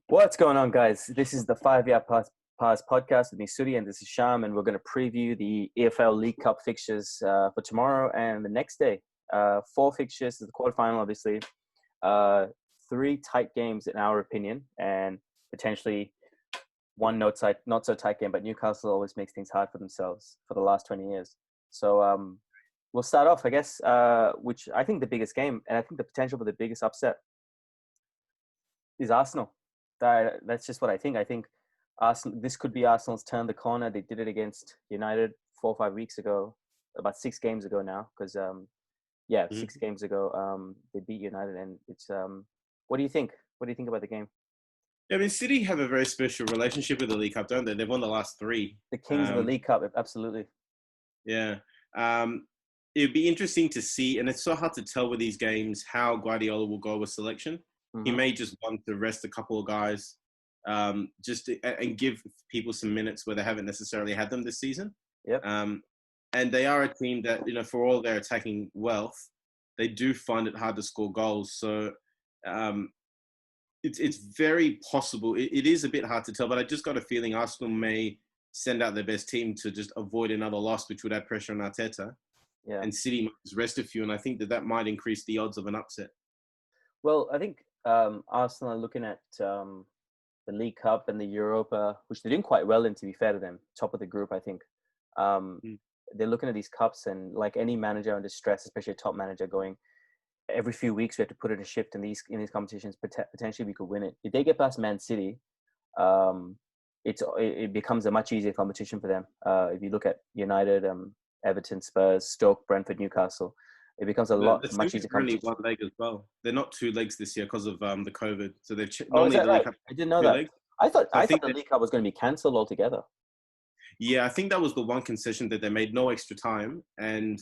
What's going on, guys? This is the 5-Yard Pass podcast with me, Sudi, and this is Sham, and we're going to preview the EFL League Cup fixtures for tomorrow and the next day. 4 fixtures, the quarterfinal, obviously. 3 tight games, in our opinion, and potentially one not so tight game, but Newcastle always makes things hard for themselves for the last 20 years. So we'll start off, I guess, which I think the biggest game, and I think the potential for the biggest upset is Arsenal. That's just what I think. I think Arsenal. This could be Arsenal's turn the corner. They did it against United 4 or 5 weeks ago, about 6 games ago now. Because 6 games ago, they beat United, and it's. What do you think? What do you think about the game? Yeah, I mean, City have a very special relationship with the League Cup, don't they? They've won the last 3. The kings of the League Cup, absolutely. Yeah, it'd be interesting to see, and it's so hard to tell with these games how Guardiola will go with selection. He may just want to rest a couple of guys, and give people some minutes where they haven't necessarily had them this season. Yep. And they are a team that, for all their attacking wealth, they do find it hard to score goals. So it's very possible. It is a bit hard to tell, but I just got a feeling Arsenal may send out their best team to just avoid another loss, which would add pressure on Arteta. Yeah. And City might just rest a few, and I think that might increase the odds of an upset. Well, I think Arsenal are looking at the League Cup and the Europa, which they're doing quite well in, to be fair to them, top of the group, I think. They're looking at these cups, and like any manager under stress, especially a top manager, going every few weeks we have to put in a shift in these competitions. Potentially we could win it. If they get past Man City, it becomes a much easier competition for them. If you look at United, Everton, Spurs, Stoke, Brentford, Newcastle, it becomes much easier. Only one leg as well. They're not 2 legs this year because of the COVID. So they've is that right? I didn't know that. Legs. I thought the League Cup was going to be cancelled altogether. Yeah, I think that was the one concession that they made, no extra time, and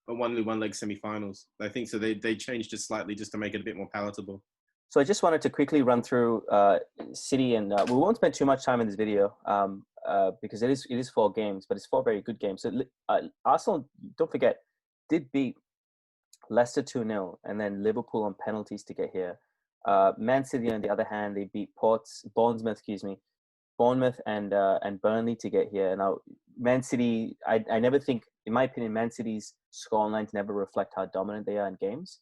only 1 leg semi-finals. I think so. They changed it slightly just to make it a bit more palatable. So I just wanted to quickly run through City, and we won't spend too much time in this video because it is 4 games, but it's 4 very good games. So Arsenal, don't forget, did beat Leicester 2-0, and then Liverpool on penalties to get here. Man City, on the other hand, they beat Bournemouth and Burnley to get here. Now, Man City, I never think, in my opinion, Man City's scorelines never reflect how dominant they are in games.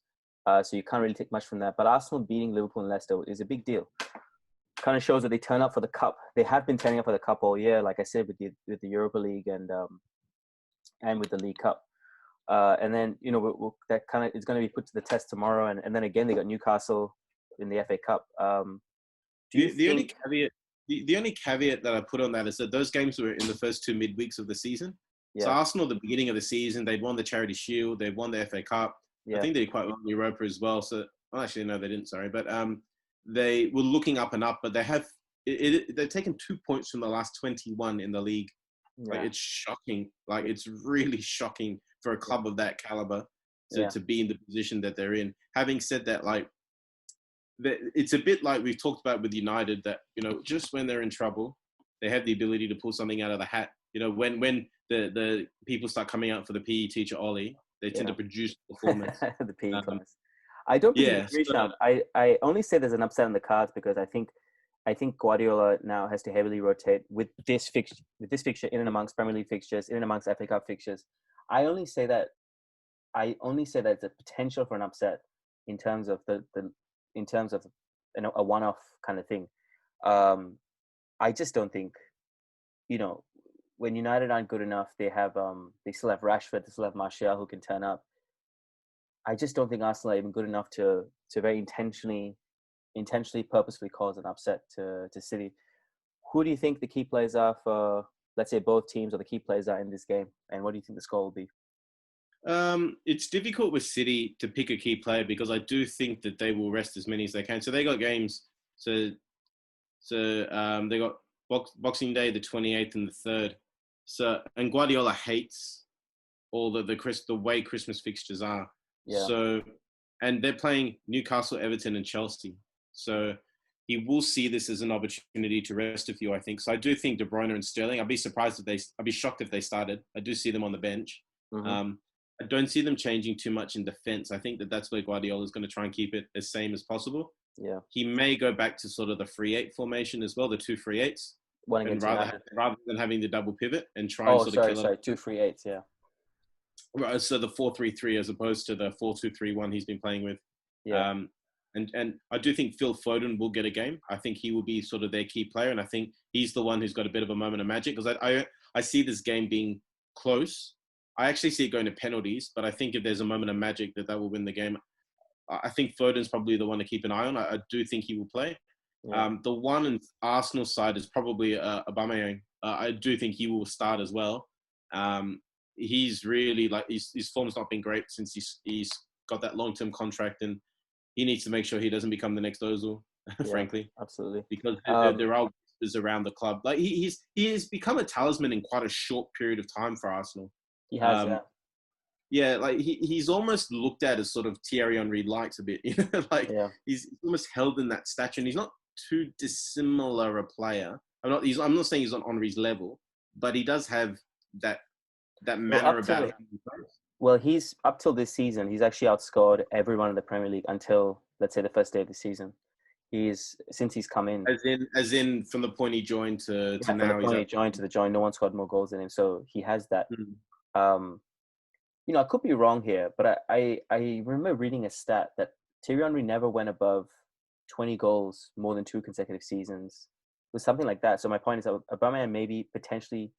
So you can't really take much from that. But Arsenal beating Liverpool and Leicester is a big deal. Kind of shows that they turn up for the cup. They have been turning up for the cup all year, like I said, with the Europa League and with the League Cup. And then, that kind of is going to be put to the test tomorrow. And then again, they got Newcastle in the FA Cup. The only caveat that I put on that is that those games were in the first 2 midweeks of the season. Yeah. So Arsenal, at the beginning of the season, they'd won the Charity Shield, they'd won the FA Cup. Yeah. I think they did quite well in Europa as well. So, actually, no, they didn't. Sorry, but they were looking up and up. But they have they've taken 2 points from the last 21 in the league. Yeah. Like, it's shocking. Like, it's really shocking for a club of that caliber to be in the position that they're in. Having said that, like, it's a bit like we've talked about with United, that, just when they're in trouble, they have the ability to pull something out of the hat. When the people start coming out for the PE teacher, Ollie, they tend to produce performance. The PE class. I don't agree, Sean. I only say there's an upset in the cards because I think Guardiola now has to heavily rotate with this fixture in and amongst Premier League fixtures, in and amongst FA Cup fixtures. I only say that it's a potential for an upset in terms of a one-off kind of thing. I just don't think, when United aren't good enough, they still have Rashford, they still have Martial who can turn up. I just don't think Arsenal are even good enough to very intentionally, purposefully cause an upset to City. Who do you think the key players are for, let's say, both teams, or the key players are in this game? And what do you think the score will be? It's difficult with City to pick a key player because I do think that they will rest as many as they can. So they got games. So they got Boxing Day, the 28th and the 3rd. So, and Guardiola hates all the way Christmas fixtures are. Yeah. So, and they're playing Newcastle, Everton, and Chelsea. So he will see this as an opportunity to rest a few, I think. So I do think De Bruyne and Sterling, I'd be shocked if they started. I do see them on the bench. Mm-hmm. I don't see them changing too much in defense. I think that's where Guardiola is going to try and keep it as same as possible. Yeah. He may go back to sort of the 3-8 formation as well, the 2-3-8s, and rather than having the double pivot and try and sort of kill it. 2-3-8s, yeah. Right, so the 4-3-3 as opposed to the 4-2-3-1 he's been playing with. Yeah. And I do think Phil Foden will get a game. I think he will be sort of their key player, and I think he's the one who's got a bit of a moment of magic, because I see this game being close. I actually see it going to penalties, but I think if there's a moment of magic that will win the game. I think Foden's probably the one to keep an eye on. I do think he will play. Yeah. The one in Arsenal side is probably Aubameyang. I do think he will start as well. He's really his form's not been great since he's got that long-term contract, and he needs to make sure he doesn't become the next Ozil, frankly. Absolutely. Because there are whispers around the club. Like he has become a talisman in quite a short period of time for Arsenal. He has, Yeah, like he's almost looked at as sort of Thierry Henry light a bit, he's almost held in that stature, and he's not too dissimilar a player. I'm not saying he's on Henry's level, but he does have that manner about him. Well, he's up till this season, he's actually outscored everyone in the Premier League until, let's say, the first day of the season. Since he's come in, as in from the point he joined to now. From the point he joined to the join, no one scored more goals than him, so he has that. I could be wrong here, but I remember reading a stat that Thierry Henry never went above 20 goals more than 2 consecutive seasons. It was something like that. So my point is that Aubameyang maybe potentially,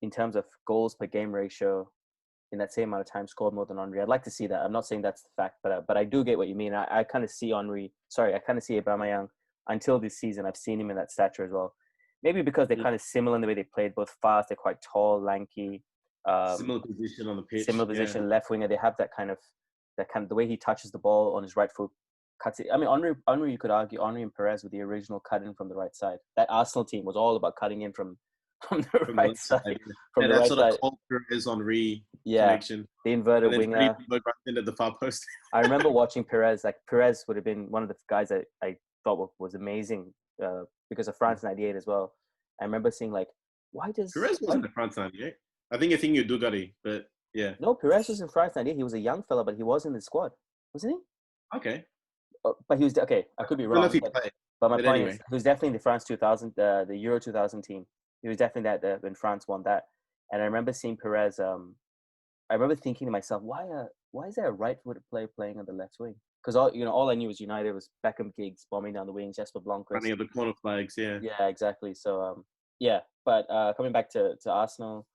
in terms of goals per game ratio, in that same amount of time scored more than Henry. I'd like to see that. I'm not saying that's the fact, but I do get what you mean. I kind of see Aubameyang until this season. I've seen him in that stature as well. Maybe because they're kind of similar in the way they played, both fast, they're quite tall, lanky. Similar position on the pitch. Similar position, left winger. They have that kind of the way he touches the ball on his right foot, cuts it. I mean, Henry, you could argue Henry and Perez were the original cutting from the right side. That Arsenal team was all about cutting in from the right side. From the right sort of Cole Perez Henry connection. The inverted winger. Into the far post. I remember watching Perez. Like Perez would have been one of the guys that I thought was amazing because of France '98 as well. I remember seeing Perez wasn't in France '98. I think you're thinking of Dugarry, but yeah. No, Perez was in France '98. He was a young fella, but he was in the squad, wasn't he? Okay. But he was okay. I could be wrong. But my point anyway. is, he was definitely in the France 2000, the Euro 2000 team. He was definitely that when France won that. And I remember seeing Perez. I remember thinking to myself, why is there a right-footed player playing on the left wing? Because all I knew was United was Beckham, Giggs bombing down the wings, Jesper Blomqvist running at the corner flags. Yeah. Yeah, exactly. So but coming back to Arsenal.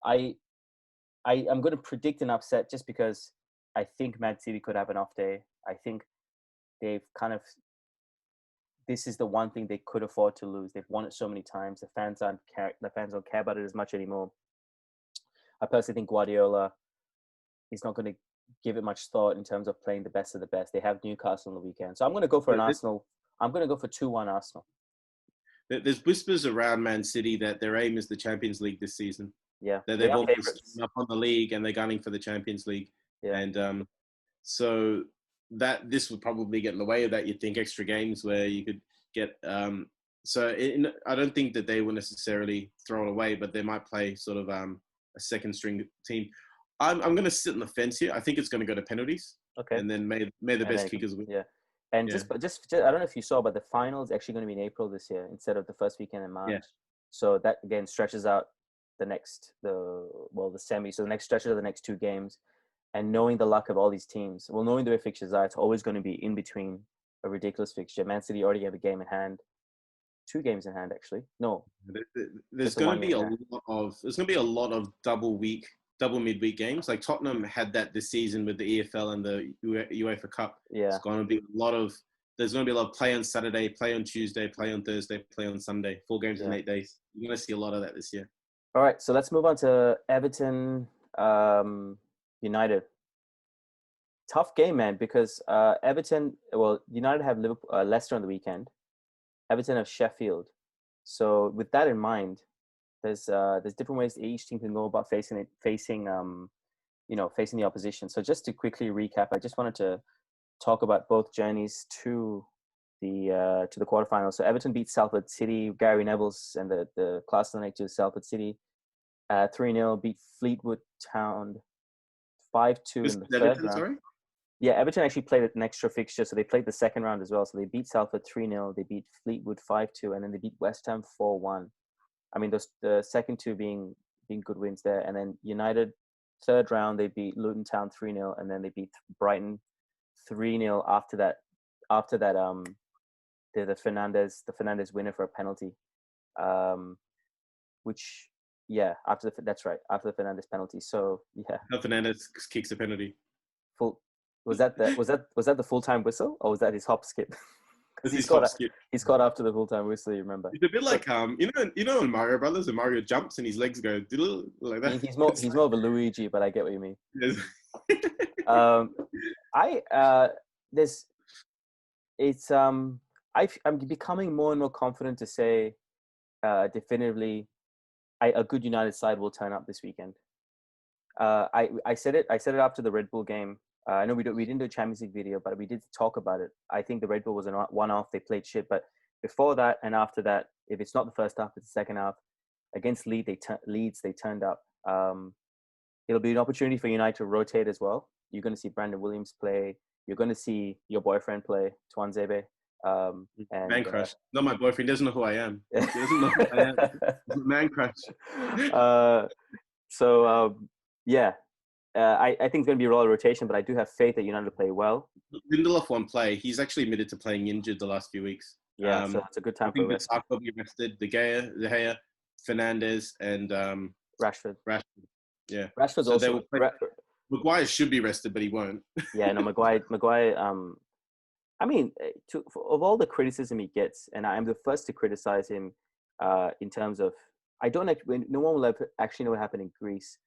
I'm going to predict an upset just because I think Man City could have an off day. I think they've this is the one thing they could afford to lose. They've won it so many times. The fans don't care about it as much anymore. I personally think Guardiola is not going to give it much thought in terms of playing the best of the best. They have Newcastle on the weekend. So I'm going to go for Arsenal. I'm going to go for 2-1 Arsenal. There's whispers around Man City that their aim is the Champions League this season. Yeah, they've all given up on the league and they're gunning for the Champions League. Yeah. And so that this would probably get in the way of that. You'd think extra games where you could get. I don't think that they will necessarily throw it away, but they might play sort of a second string team. I'm going to sit on the fence here. I think it's going to go to penalties. Okay. And then may the best kickers win. Yeah. And just I don't know if you saw, but the final is actually going to be in April this year instead of the first weekend in March. Yeah. So that again stretches out the semi. So the next stretches of the next 2 games, and knowing the luck of all these teams, knowing the way fixtures are, it's always going to be in between a ridiculous fixture. Man City already have a game in hand, 2 games in hand actually. No, there's going to be a lot of double midweek games. Like Tottenham had that this season with the EFL and the UEFA Cup. Yeah, there's going to be a lot of play on Saturday, play on Tuesday, play on Thursday, play on Sunday. 4 games in 8 days. You're going to see a lot of that this year. All right, so let's move on to Everton United. Tough game, man, because United have Leicester on the weekend. Everton have Sheffield. So with that in mind, there's different ways each team can go about facing the opposition. So just to quickly recap, I just wanted to talk about both journeys to the quarterfinals. So Everton beat Salford City. Gary Neville's and the class of the night to Salford City. 3-0 beat Fleetwood Town 5-2 in the third Everton, round. sorry? Yeah, Everton actually played an extra fixture, so they played the second round as well. So they beat Salford 3-0, they beat Fleetwood 5-2, and then they beat West Ham 4-1. I mean, the second two being good wins there. And then United, third round, they beat Luton Town 3-0, and then they beat Brighton 3-0 after that. The Fernandes winner for a penalty, which that's right, after the Fernandes penalty. So yeah, Fernandes kicks a penalty. Full was that the full time whistle, or was that his hop skip? He scored after the full time whistle. You remember? It's a bit like you know in Mario Brothers, when Mario jumps and his legs go like that. He's more of a Luigi, but I get what you mean. Yes. I'm becoming more and more confident to say definitively a good United side will turn up this weekend. I said it after the Red Bull game. I know we didn't do a Champions League video, but we did talk about it. I think the Red Bull was a one-off. They played shit, but before that and after that, if it's not the first half, it's the second half. Against Leeds, they turned up. It'll be an opportunity for United to rotate as well. You're going to see Brandon Williams play. You're going to see your boyfriend play, Tuanzebe. Man crush. Not my boyfriend. He doesn't know who I am. He doesn't know who I am. Man crush. I think it's going to be a roller rotation, but I do have faith that United will play well. Lindelof won't play. He's actually admitted to playing injured the last few weeks. Yeah, so it's a good time for rest. I think will be rested. De Gea, Fernandes, and Rashford. Yeah. Rashford's so also... Maguire should be rested, but he won't. Yeah, no, Maguire... I mean, of all the criticism he gets, and I'm the first to criticize him in terms of... no one will ever actually know what happened in Greece,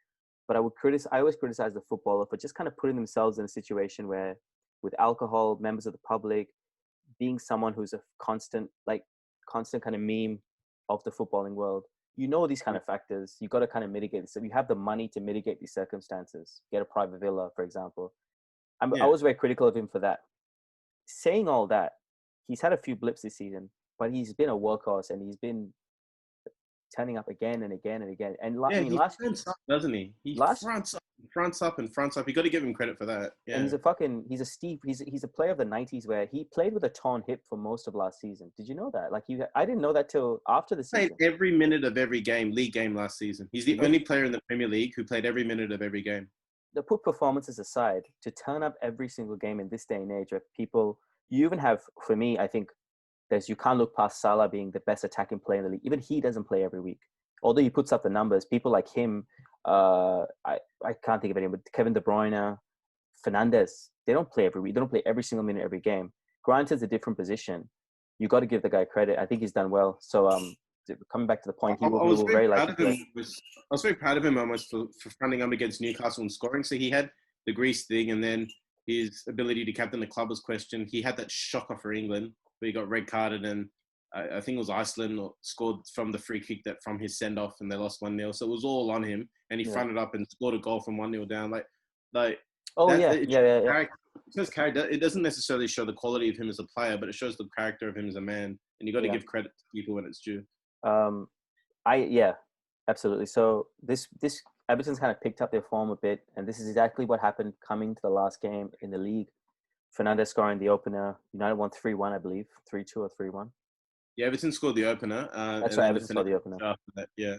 but I always criticize the footballer for just kind of putting themselves in a situation where, with alcohol, members of the public, being someone who's a constant kind of meme of the footballing world, these kind of factors. You got to kind of mitigate this. So you have the money to mitigate these circumstances. Get a private villa, for example. I was very critical of him for that. Saying all that, he's had a few blips this season, but he's been a workhorse and he's been turning up again and again and again. And he fronts up, doesn't he? He fronts up. You got to give him credit for that. Yeah. And he's a player of the 90s where he played with a torn hip for most of last season. Did you know that? I didn't know that till after the season. Played every minute of every league game last season. He's the only player in the Premier League who played every minute of every game. To put performances aside, to turn up every single game in this day and age where you even have, for me, I think you can't look past Salah being the best attacking player in the league. Even he doesn't play every week. Although he puts up the numbers, people like him, I can't think of anyone, but Kevin De Bruyne, Fernandes, they don't play every week. They don't play every single minute, every game. Granted, it's a different position. You got to give the guy credit. I think he's done well. So coming back to the point, I was very proud of him almost for fronting up against Newcastle and scoring. So he had the Greece thing, and then his ability to captain the club was questioned. He had that shocker for England where he got red carded, and I think it was Iceland scored from the free kick from his send off, and they lost 1-0. So it was all on him, and he fronted up and scored a goal from 1-0 down. It shows character. It doesn't necessarily show the quality of him as a player, but it shows the character of him as a man. And you got to give credit to people when it's due. Absolutely. So this Everton's kind of picked up their form a bit, and this is exactly what happened coming to the last game in the league. Fernandes scoring the opener. United won 3-1, I believe, 3-2 or 3-1. Yeah, Everton scored the opener. That's right, Everton scored the opener. After that, yeah.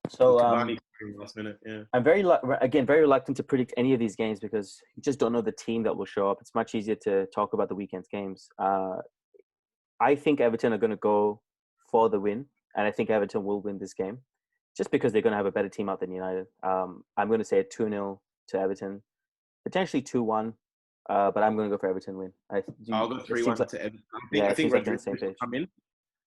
So last minute, yeah. I'm very reluctant to predict any of these games because you just don't know the team that will show up. It's much easier to talk about the weekend's games. I think Everton are going to go for the win, and I think Everton will win this game just because they're going to have a better team out than United. I'm going to say a 2-0 to Everton, potentially 2-1, but I'm going to go for Everton win. I'll go 3-1 to Everton. I think Rodriguez will come in.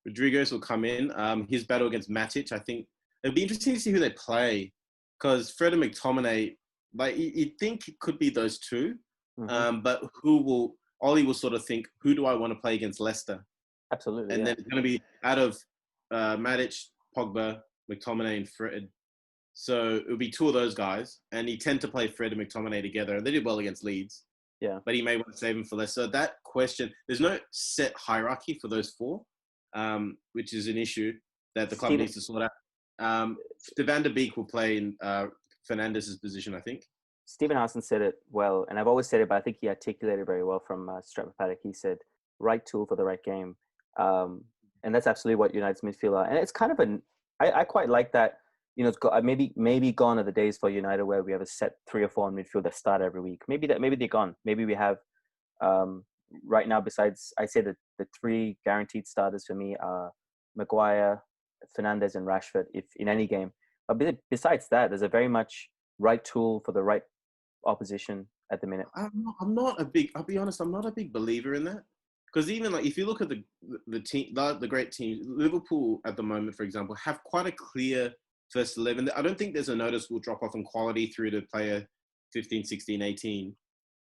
Rodriguez will come in. His battle against Matic, I think it'll be interesting to see who they play because Fred and McTominay, you'd think it could be those two, but Ollie will sort of think, who do I want to play against Leicester? Absolutely. And then it's going to be out of Matic, Pogba, McTominay, and Fred. So it'll be two of those guys, and he tend to play Fred and McTominay together, and they did well against Leeds. Yeah. But he may want to save him for Leicester. So that question, there's no set hierarchy for those four, which is an issue that the club needs to sort out. De Van de Beek will play in Fernandes' position, I think. Stephen Howson said it well, and I've always said it, but I think he articulated very well from Stratford Paddock. He said, right tool for the right game. And that's absolutely what United's midfield are. And it's kind of I quite like that. You know, maybe gone are the days for United where we have a set 3 or 4 in midfield that start every week. Maybe they're gone. Maybe we have right now. Besides, I say that the 3 guaranteed starters for me are Maguire, Fernandes, and Rashford. If in any game, but besides that, there's a very much right tool for the right opposition at the minute. I'm not a big. I'll be honest. I'm not a big believer in that. Because even like if you look at the team, the great teams, Liverpool at the moment, for example, have quite a clear first 11. I don't think there's a noticeable drop off in quality through to player 15, 16, 18.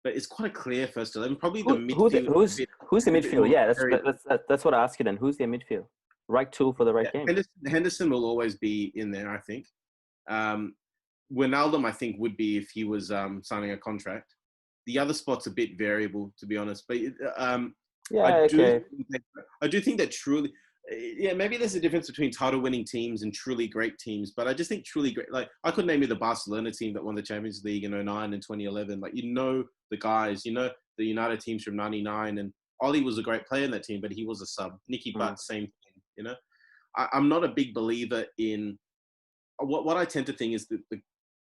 But it's quite a clear first 11. Probably the midfield. Who's the midfield? Yeah, that's what I ask you then. Who's their midfield? Right tool for the right game. Henderson will always be in there, I think. Wijnaldum, I think, would be if he was signing a contract. The other spot's a bit variable, to be honest. But I do think that truly, maybe there's a difference between title-winning teams and truly great teams. But I just think truly great, like I could name you the Barcelona team that won the Champions League in 2009 and 2011. Like, you know the guys, you know the United teams from 99. And Ollie was a great player in that team, but he was a sub. Nicky Butt, same thing, you know. I'm not a big believer in, what I tend to think is that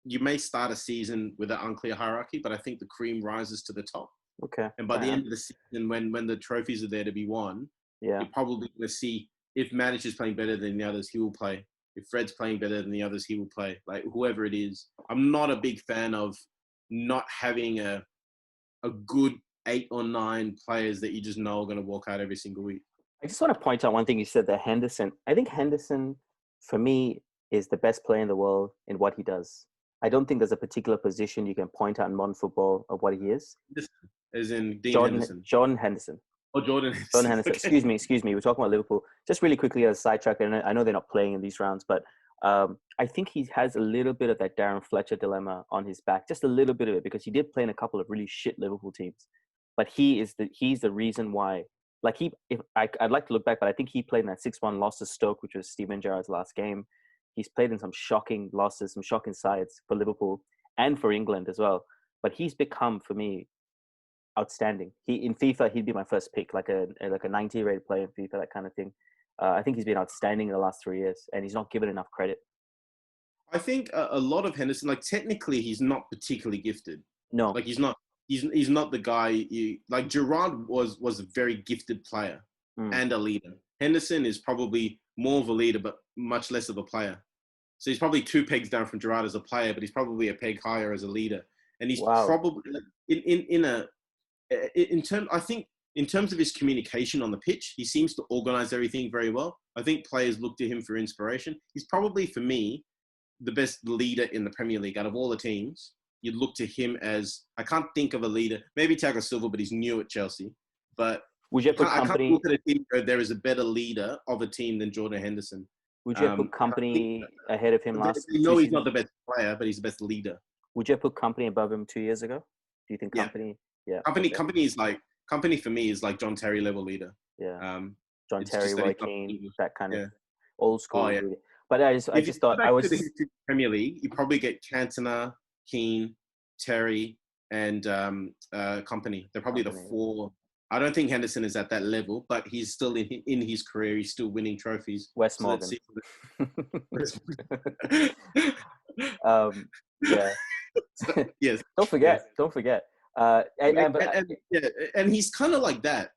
you may start a season with an unclear hierarchy, but I think the cream rises to the top. Okay. And by the end of the season, when the trophies are there to be won, you're probably going to see if Manic is playing better than the others, he will play. If Fred's playing better than the others, he will play. Like, whoever it is. I'm not a big fan of not having a good 8 or 9 players that you just know are going to walk out every single week. I just want to point out one thing you said there, Henderson. I think Henderson, for me, is the best player in the world in what he does. I don't think there's a particular position you can point out in modern football of what he is. As in Dean Henderson. Jordan Henderson. Oh, Jordan Henderson. Jordan Henderson. Okay. Excuse me. We're talking about Liverpool. Just really quickly as a sidetrack, and I know they're not playing in these rounds, but I think he has a little bit of that Darren Fletcher dilemma on his back. Just a little bit of it, because he did play in a couple of really shit Liverpool teams. But he's the reason why. Like, I'd like to look back, but I think he played in that 6-1 loss to Stoke, which was Steven Gerrard's last game. He's played in some shocking losses, some shocking sides for Liverpool and for England as well. But he's become, for me, outstanding. In FIFA, he'd be my first pick, like a 90 rated player in FIFA, that kind of thing. I think he's been outstanding in the last 3 years, and he's not given enough credit. I think a lot of Henderson, like, technically, he's not particularly gifted. No, like he's not the guy. Like Gerrard was a very gifted player and a leader. Henderson is probably more of a leader, but much less of a player. So he's probably 2 pegs down from Gerrard as a player, but he's probably a peg higher as a leader. And he's probably in terms of his communication on the pitch, he seems to organize everything very well. I think players look to him for inspiration. He's probably, for me, the best leader in the Premier League out of all the teams. You'd look to him as, I can't think of a leader. Maybe Thiago Silva, but he's new at Chelsea. But would you put I can't look at a team where there is a better leader of a team than Jordan Henderson. Would you put Kompany ahead of him last? No, he's not the best player, but he's the best leader. Would you put Kompany above him 2 years ago? Do you think Kompany? Yeah. Kompany for me is like John Terry level leader. Yeah. John Terry, Roy Keane, that kind of old school. Oh, yeah. But I just thought I was Premier League. You probably get Cantona, Keane, Terry, and Kompany. They're probably the 4. I don't think Henderson is at that level, but he's still in his career. He's still winning trophies. Wes Morgan. Yeah. Yes. Don't forget. And he's kind of like that.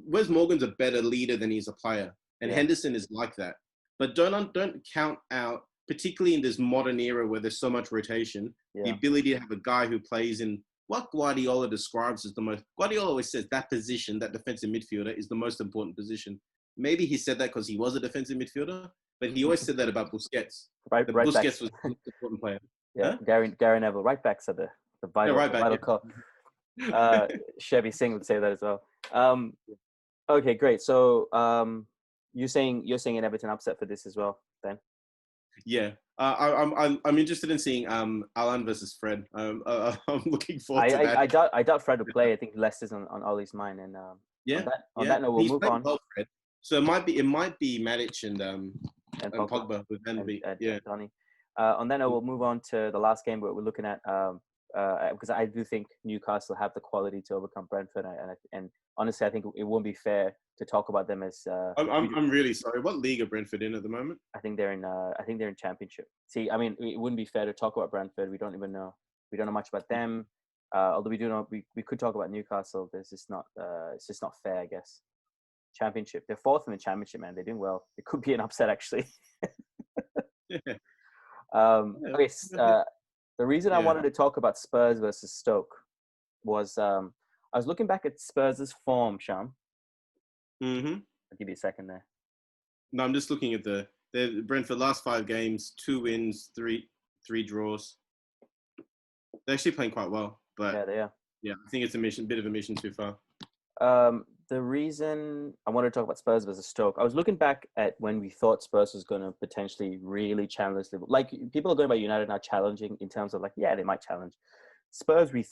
Wes Morgan's a better leader than he's a player, and Henderson is like that. But don't count out, particularly in this modern era where there's so much rotation, the ability to have a guy who plays in what Guardiola describes as the most. Guardiola always says that position, that defensive midfielder, is the most important position. Maybe he said that because he was a defensive midfielder, but he always said that about Busquets. Busquets backs. Was the most important player. Yeah, huh? Gary Neville. Right backs are the vital call. Chevy Singh would say that as well. Okay, great. So you're saying an Everton upset for this as well, then? Yeah. I'm interested in seeing Alan versus Fred. I'm looking forward to that. I doubt Fred will play. I think Leicester's on Ollie's mind, and on that note, we'll move on. Well, Fred. So it might be Matic and Pogba with Van Beek. Donny. On that note, we'll move on to the last game. We're looking at because I do think Newcastle have the quality to overcome Brentford, and honestly, I think it won't be fair to talk about them as. I'm really sorry. What league are Brentford in at the moment? I think they're in Championship. See, I mean, it wouldn't be fair to talk about Brentford. We don't even know. We don't know much about them. Although we do know, we could talk about Newcastle. It's just not fair, I guess. Championship. They're fourth in the Championship, man. They're doing well. It could be an upset, actually. Yeah. Okay. The reason I wanted to talk about Spurs versus Stoke was I was looking back at Spurs' form, Sham. Mm-hmm. I'll give you a second there. No, I'm just looking at the Brentford last 5 games, 2 wins, 3 draws. They're actually playing quite well, but yeah, they are. Yeah, I think it's a bit of a mission too far. The reason I wanted to talk about Spurs versus Stoke, I was looking back at when we thought Spurs was going to potentially really challenge Liverpool. Like, people are going about United now challenging in terms of like, yeah, they might challenge. Spurs, we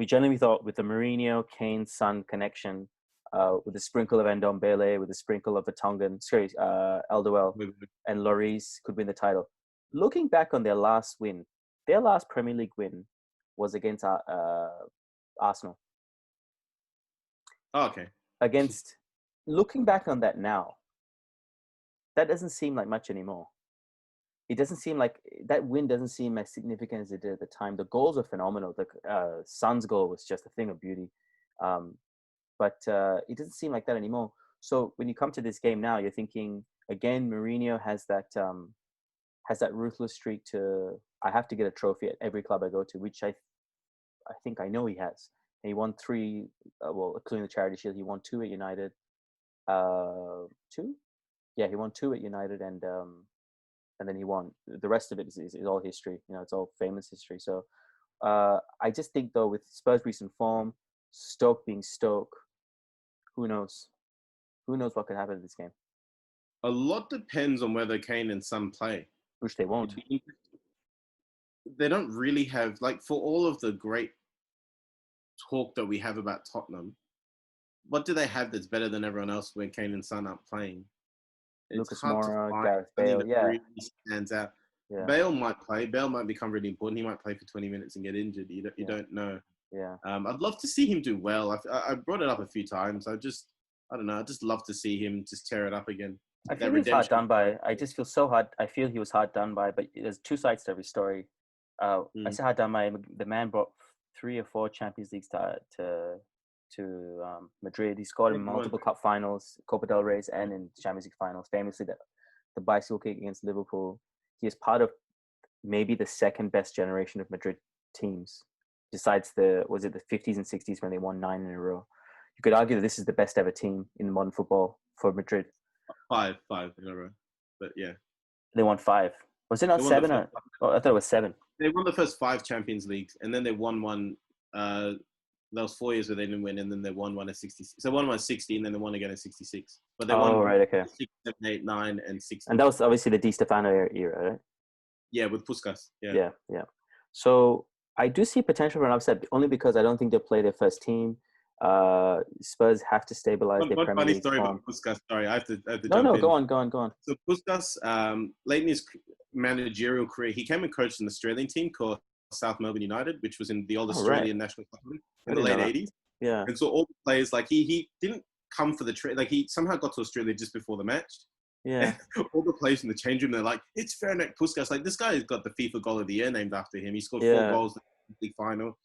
generally thought with the Mourinho, Kane, Son connection, with a sprinkle of Ndombele, with a sprinkle of Vertonghen, Alderweireld, and Lloris could win the title. Looking back on their last Premier League win was against Arsenal. Oh, okay. Looking back on that now, that doesn't seem like much anymore. It doesn't seem like that win doesn't seem as significant as it did at the time. The goals are phenomenal. The Son's goal was just a thing of beauty. But it doesn't seem like that anymore. So when you come to this game now, you're thinking, again, Mourinho has that ruthless streak to, I have to get a trophy at every club I go to, which I think I know he has. And he won 3, including the Charity Shield. He won 2 at United. 2? Yeah, he won 2 at United, and then he won. The rest of it is all history. You know, it's all famous history. So I just think, though, with Spurs' recent form, Stoke being Stoke, who knows? Who knows what could happen in this game? A lot depends on whether Kane and Son play. Which they won't. They don't really have, like, for all of the great talk that we have about Tottenham, what do they have that's better than everyone else when Kane and Son aren't playing? Lucas Moura, Gareth Bale, really stands out. Yeah. Bale might play. Bale might become really important. He might play for 20 minutes and get injured. You don't know. Yeah. I'd love to see him do well. I brought it up a few times. I don't know. I just love to see him just tear it up again. I feel he was hard done by. I just feel so hard. I feel he was hard done by, but there's 2 sides to every story. I say hard done by. The man brought 3 or 4 Champions Leagues to Madrid. He scored in multiple cup finals, Copa del Rey's, and in Champions League finals. Famously, the bicycle kick against Liverpool. He is part of maybe the second best generation of Madrid teams, besides the 50s and 60s when they won 9 in a row. You could argue that this is the best ever team in modern football for Madrid. 5 in a row, but yeah, they won 5. Was it not 7? I thought it was 7. They won the first 5 Champions Leagues, and then they won one. There was 4 years where they didn't win, and then they won one at 66. So one was 60, and then they won again at 66. But they won right, okay. 6, 7, 8, 9, and 60. And that was obviously the Di Stefano era, right? Yeah, with Puskas. Yeah. So I do see potential for an upset, only because I don't think they'll play their first team. Spurs have to stabilize their Premier League funny story form. about Puskas. Sorry, I have to jump in. No, go on. So Puskas, late in his managerial career, he came and coached an Australian team called South Melbourne United, which was in the old Australian national club in the late 80s. Yeah. And so all the players, like he didn't come for the trade. Like he somehow got to Australia just before the match. Yeah. And all the players in the change room, they're like, it's Ferenc Puskas. Like, this guy has got the FIFA Goal of the Year named after him. He scored 4 goals in the league final.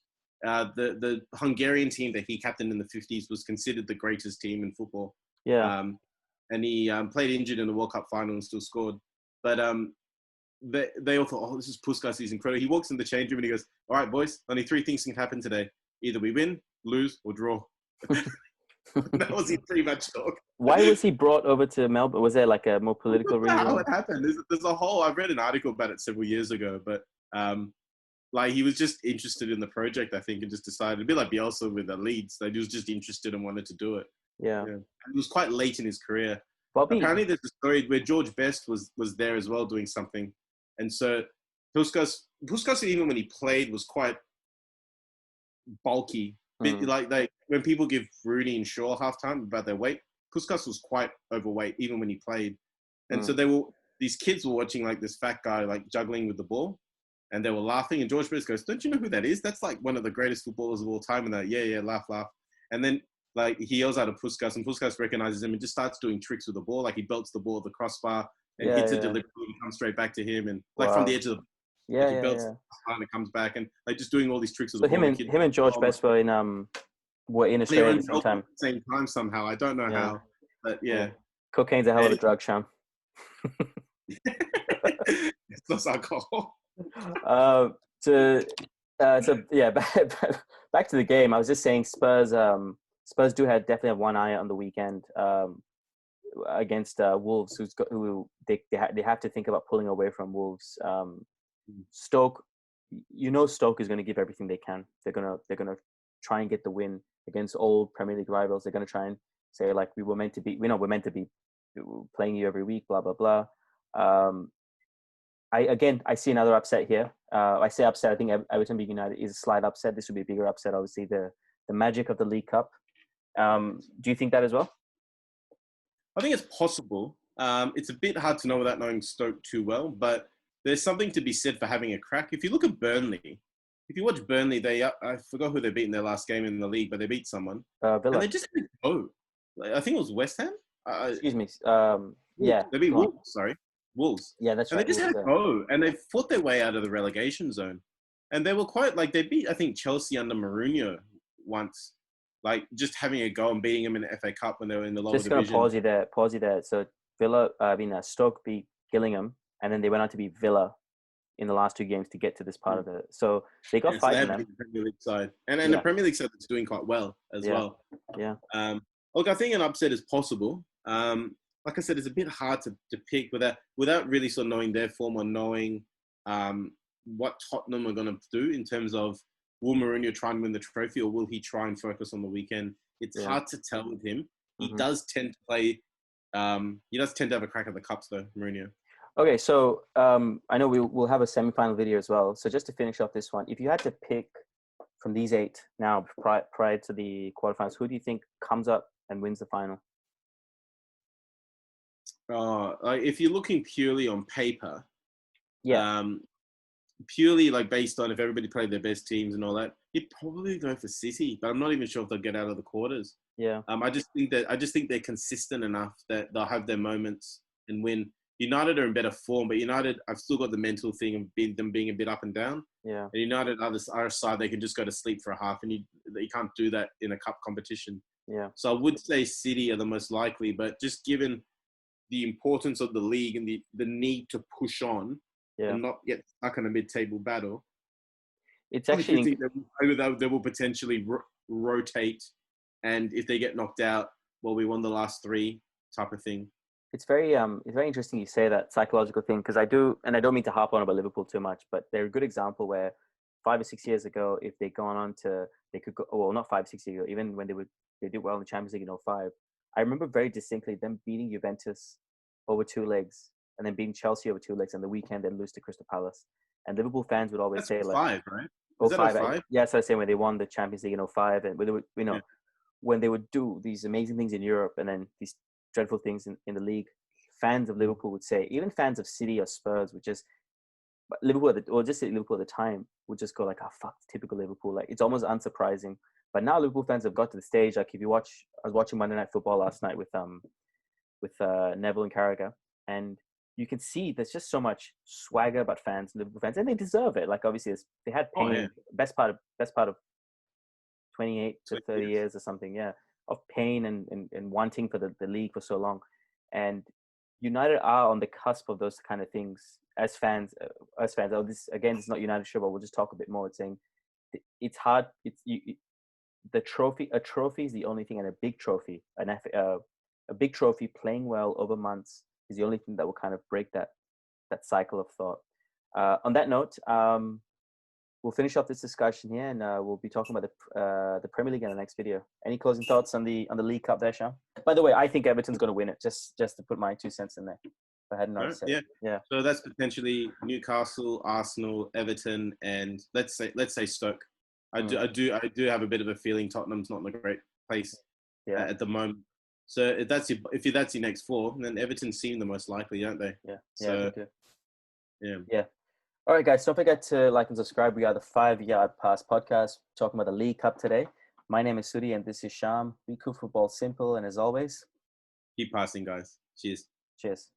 The Hungarian team that he captained in the 50s was considered the greatest team in football. Yeah. And he played injured in the World Cup final and still scored. But they all thought, this is Puskas. He's incredible. He walks in the change room and he goes, all right, boys, only 3 things can happen today. Either we win, lose, or draw. That was his pretty much talk. Why was he brought over to Melbourne? Was there like a more political reason? How it happened? There's a whole. I've read an article about it several years ago, but like he was just interested in the project, I think, and just decided, a bit like Bielsa with the Leeds. Like he was just interested and wanted to do it. Yeah. And it was quite late in his career. Bobby. Apparently, there's a story where George Best was there as well doing something, and so Puskas even when he played was quite bulky. Like when people give Rooney and Shaw halftime about their weight, Puskas was quite overweight even when he played. And so these kids were watching like this fat guy like juggling with the ball. and they were laughing. And George Best goes, "Don't you know who that is? That's like one of the greatest footballers of all time." And they're like, yeah, laugh. And then like he yells out at Puskas, and Puskas recognizes him and just starts doing tricks with the ball. Like he belts the ball at the crossbar and hits it deliberately and comes straight back to him, and like from the edge of the he belts the crossbar and it comes back, and like just doing all these tricks with the ball. Him and George Best were in Australia at the same time. Same time somehow. I don't know how, but yeah. Cocaine's a hell of a drug, Sham. It's not alcohol. So yeah, back to the game. I was just saying Spurs do definitely have one eye on the weekend against Wolves, who they have to think about pulling away from Wolves. Stoke, Stoke is going to give everything they can. They're gonna try and get the win against old Premier League rivals. They're gonna try and say like we're meant to be playing you every week, blah blah blah. I see another upset here. I say upset. I think Everton beating United is a slight upset. This would be a bigger upset. Obviously, the magic of the League Cup. Do you think that as well? I think it's possible. It's a bit hard to know without knowing Stoke too well, but there's something to be said for having a crack. If you look at Burnley, if you watch Burnley, I forgot who they beat in their last game in the league, but they beat someone. Villa. And they just didn't go. I think it was West Ham. Excuse me. Yeah. They beat Wolves, sorry. Wolves. Yeah, that's right. And they just had to go, and they fought their way out of the relegation zone. And they were quite, like, they beat, I think, Chelsea under Mourinho once. Like, just having a go and beating them in the FA Cup when they were in the lower division. Just going to pause you there. So, Stoke beat Gillingham, and then they went on to beat Villa in the last two games to get to this part of it. So, they got five in them. The Premier League side. And the Premier League side is doing quite well as well. Yeah. Look, I think an upset is possible. Like I said, it's a bit hard to pick without really sort of knowing their form or knowing what Tottenham are going to do in terms of will Mourinho try and win the trophy or will he try and focus on the weekend? It's hard to tell with him. He does tend to play. He does tend to have a crack at the cups though, Mourinho. Okay, so I know we'll have a semi-final video as well. So just to finish off this one, if you had to pick from these 8 now prior to the quarterfinals, who do you think comes up and wins the final? If you're looking purely on paper, purely like based on if everybody played their best teams and all that, you'd probably go for City, but I'm not even sure if they'll get out of the quarters. Yeah. I just think they're consistent enough that they'll have their moments and win. United are in better form, but United, I've still got the mental thing of them being a bit up and down. Yeah. And United are a side they can just go to sleep for a half, and you can't do that in a cup competition. Yeah. So I would say City are the most likely, but just given the importance of the league and the need to push on and not get stuck in a mid-table battle, it's actually they will potentially rotate, and if they get knocked out, well, we won the last 3 type of thing. It's very interesting you say that psychological thing, because I don't mean to harp on about Liverpool too much, but they're a good example where 5 or 6 years ago, if they'd gone on they could go, well, not 5 6 years ago, even when they did well in the Champions League in 2005. I remember very distinctly them beating Juventus over 2 legs and then beating Chelsea over 2 legs on the weekend and lose to Crystal Palace. And Liverpool fans would always say, 5, right? Is that 05? Yeah, so I was saying when they won the Champions League in 2005 and when they would do these amazing things in Europe and then these dreadful things in the league, fans of Liverpool would say, even fans of City or Spurs would just, Liverpool at the time would just go like, oh, fuck, typical Liverpool. Like, it's almost unsurprising. But now Liverpool fans have got to the stage, like if you watch, I was watching Monday Night Football last night with Neville and Carragher, and you can see there's just so much swagger about fans, Liverpool fans, and they deserve it. Like obviously they had pain, best part of 28 to 30 years or something, of pain and wanting for the league for so long. And United are on the cusp of those kind of things as fans. Oh, this again, it's not United show, but we'll just talk a bit more. It's saying it's hard. A trophy is the only thing, and a big trophy, a big trophy playing well over months is the only thing that will kind of break that cycle of thought. On that note, we'll finish off this discussion here, and we'll be talking about the Premier League in the next video. Any closing thoughts on the League Cup there, Sham? By the way, I think Everton's going to win it. Just to put my 2 cents in there. If I hadn't noticed it. Yeah. So that's potentially Newcastle, Arsenal, Everton, and let's say Stoke. I do have a bit of a feeling Tottenham's not in a great place at the moment. So if that's your next 4, then Everton seem the most likely, don't they? Yeah. So, yeah. All right, guys. Don't forget to like and subscribe. We are the 5 Yard Pass podcast, talking about the League Cup today. My name is Sudi, and this is Sham. We cook football simple, and as always, keep passing, guys. Cheers. Cheers.